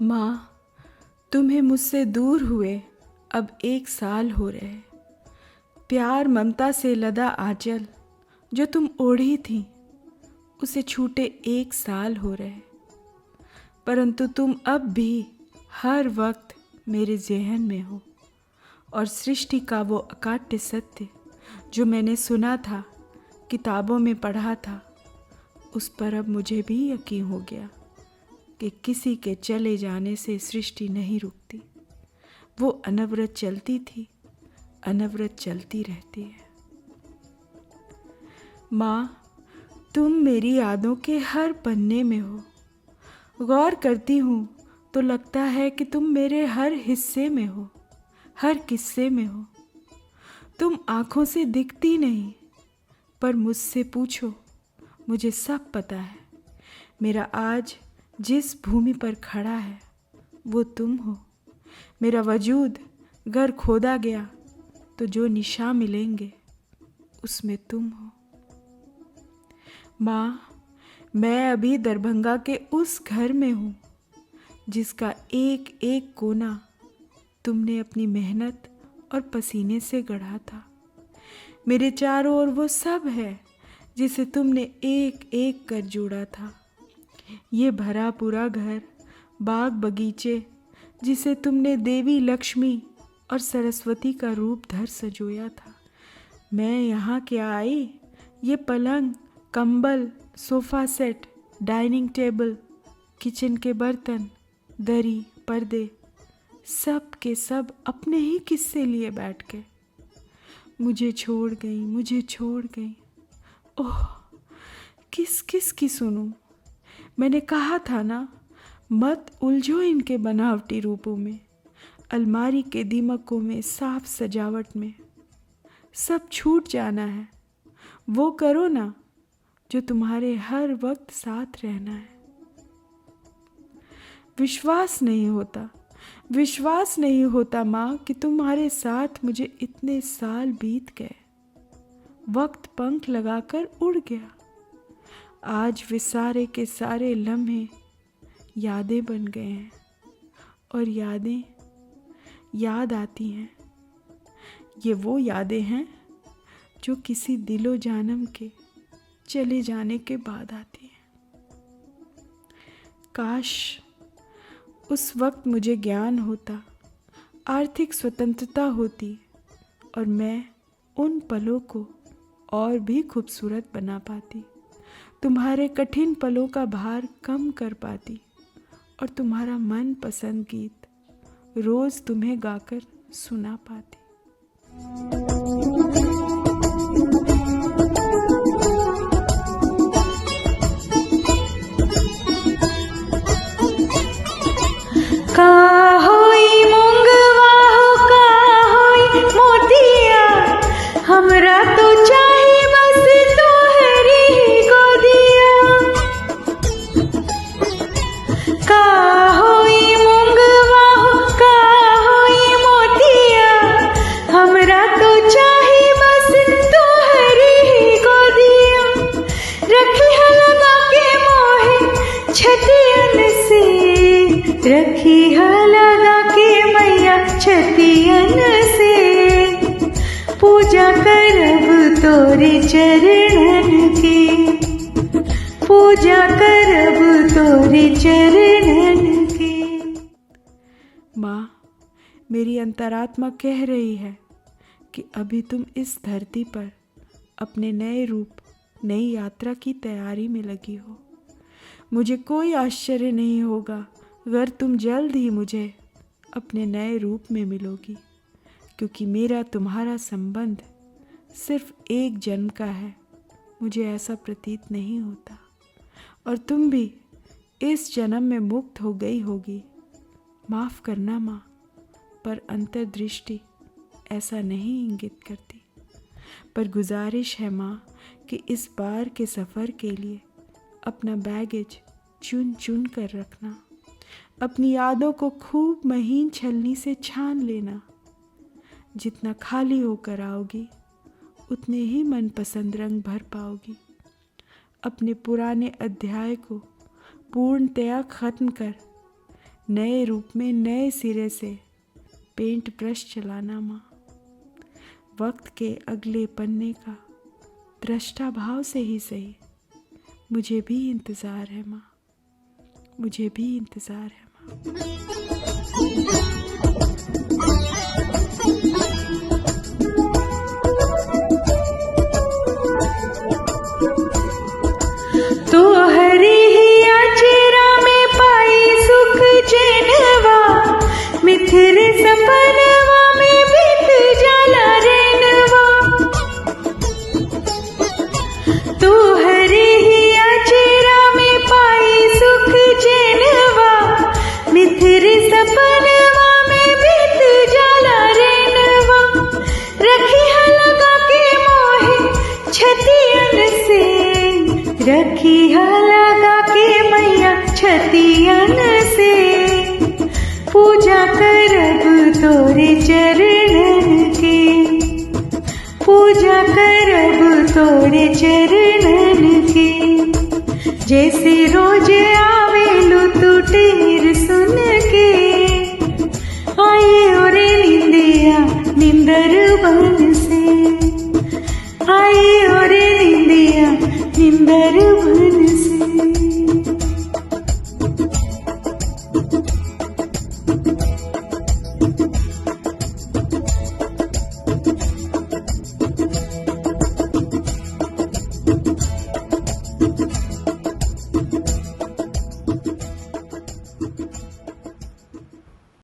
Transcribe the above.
माँ, तुम्हें मुझसे दूर हुए अब 1 साल हो रहे। प्यार ममता से लदा आंचल जो तुम ओढ़ी थी, उसे छूटे 1 साल हो रहे। परंतु तुम अब भी हर वक्त मेरे ज़हन में हो, और सृष्टि का वो अकाट्य सत्य जो मैंने सुना था, किताबों में पढ़ा था, उस पर अब मुझे भी यकीन हो गया कि किसी के चले जाने से सृष्टि नहीं रुकती। वो अनवरत चलती थी, अनवरत चलती रहती है। माँ, तुम मेरी यादों के हर पन्ने में हो। गौर करती हूँ तो लगता है कि तुम मेरे हर हिस्से में हो, हर किस्से में हो। तुम आँखों से दिखती नहीं, पर मुझसे पूछो, मुझे सब पता है। मेरा आज जिस भूमि पर खड़ा है वो तुम हो। मेरा वजूद अगर खोदा गया तो जो निशान मिलेंगे उसमें तुम हो। माँ, मैं अभी दरभंगा के उस घर में हूँ जिसका एक एक कोना तुमने अपनी मेहनत और पसीने से गढ़ा था। मेरे चारों ओर वो सब है जिसे तुमने एक एक कर जोड़ा था। ये भरा पूरा घर, बाग बगीचे जिसे तुमने देवी लक्ष्मी और सरस्वती का रूप धर सजोया था। मैं यहाँ क्या आई? ये पलंग, कंबल, sofa set, dining table, kitchen के बर्तन, दरी, पर्दे, सब के सब अपने ही किस्से लिए बैठ गए। मुझे छोड़ गई, मुझे छोड़ गई। ओह, किस किस की सुनूं? मैंने कहा था ना, मत उलझो इनके बनावटी रूपों में, अलमारी के दीमकों में, साफ सजावट में। सब छूट जाना है। वो करो ना जो तुम्हारे हर वक्त साथ रहना है। विश्वास नहीं होता, विश्वास नहीं होता माँ कि तुम्हारे साथ मुझे इतने साल बीत गए। वक्त पंख लगाकर उड़ गया। आज वे सारे के सारे लम्हे यादें बन गए हैं, और यादें याद आती हैं। ये वो यादें हैं जो किसी दिलो जानम के चले जाने के बाद आती हैं। काश उस वक्त मुझे ज्ञान होता, आर्थिक स्वतंत्रता होती, और मैं उन पलों को और भी खूबसूरत बना पाती, तुम्हारे कठिन पलों का भार कम कर पाती, और तुम्हारा मन पसंद गीत रोज तुम्हें गाकर सुना पाती। का होई मूंगवा हो, का होई मोतिया, हमरा तो चाहे बस तोहरी ही गोदिया। का होई मूंगवा हो, का होई मोतिया, हमरा तो चाहे बस तोहरी ही गोदिया। रखी है लगा के मोहे छतियन से, रखी है लगा के मैया छतियन से। पूजा करब तोरे चरणन की, पूजा करब तोरे चरणन की। माँ, मेरी अंतरात्मा कह रही है कि अभी तुम इस धरती पर अपने नए रूप, नई यात्रा की तैयारी में लगी हो। मुझे कोई आश्चर्य नहीं होगा अगर तुम जल्द ही मुझे अपने नए रूप में मिलोगी, क्योंकि मेरा तुम्हारा संबंध सिर्फ एक जन्म का है, मुझे ऐसा प्रतीत नहीं होता। और तुम भी इस जन्म में मुक्त हो गई होगी। माफ़ करना माँ, पर अंतर्दृष्टि ऐसा नहीं इंगित करती। पर गुजारिश है माँ कि इस बार के सफ़र के लिए अपना बैगेज चुन चुन कर रखना। अपनी यादों को खूब महीन छलनी से छान लेना। जितना खाली होकर आओगी उतने ही मनपसंद रंग भर पाओगी। अपने पुराने अध्याय को पूर्णतया ख़त्म कर नए रूप में नए सिरे से पेंट ब्रश चलाना माँ। वक्त के अगले पन्ने का दृष्टा भाव से ही सही, मुझे भी इंतज़ार है माँ, मुझे भी इंतज़ार है माँ। तो हरी ही आचरा में पाई सुख चैनवा, मिथिर सपनवा में बीत जाला रैनवा। तो हरी ही आचरा में पाई सुख चैनवा, मिथिर सपनवा में बीत जाला रैनवा। रखी है लगा के मोहे छतियन से, रखी है लगा के मैया छतियन से। पूजा करब तोरे चरणन के, पूजा करब तोरे चरणन के। जैसे रोज आवेलू तू टेर सुन के, आए ओरे निंदिया निंदर बन से, आए ओरे निंदिया निंदर